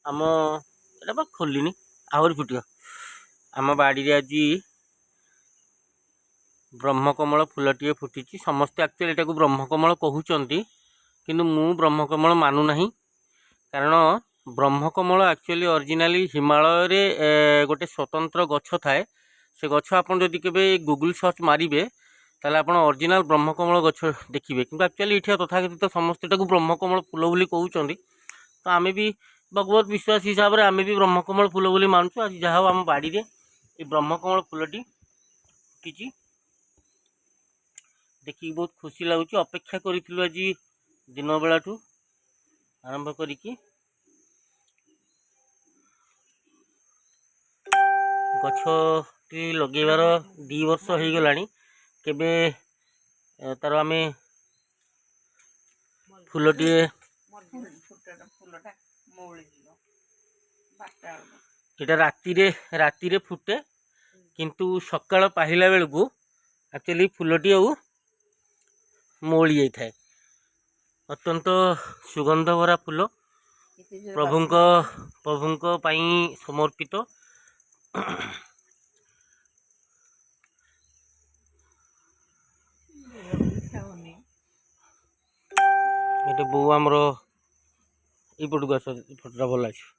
आम एटा खोलनी आहरी फुट आम बाड़ी आज ब्रह्मकमल फूलटे फुटी समस्ते एक्चुअली एटा को ब्रह्मकमल कहते किंतु मु ब्रह्मकमल मानु नहीं कारण ब्रह्मकमल एक्चुअली ओरिजिनाली हिमालय रे गोटे स्वतंत्र गछ थाए से गछ आपन जदि केबे गूगल सर्च मारिबे ताले आपन ओरिजिनल ब्रह्मकमल गछ देखिबे किंतु एक्चुअली इठे तथाकथित समस्त एटा को ब्रह्मकमल फूल बोली कहउचंदी तो आमे भी भगवत विश्वास हिसाब रे आमे भी ब्रह्मकमल फूल बोली मानछु। आज जहा हम बाड़ी रे ए ब्रह्मकमल फूलटी फुटिची देखि बहुत खुशी लागुची अपेक्षा करिथिलु आज दिन बेलाठू आरंभ करिकी गछटी लगेबार 2 वर्ष हो गलानी केबे तार आमे फूलटी एटा राती रे फुटे किंतु सकाळ पाहिला बेलकू एक्चुअली फूलटी आउ मौली जाई थाए अत्यंत सुगंध भरा फूल प्रभुंक पाई समर्पित। ये बो आमर यपट को आस फटोटा भल अच्छे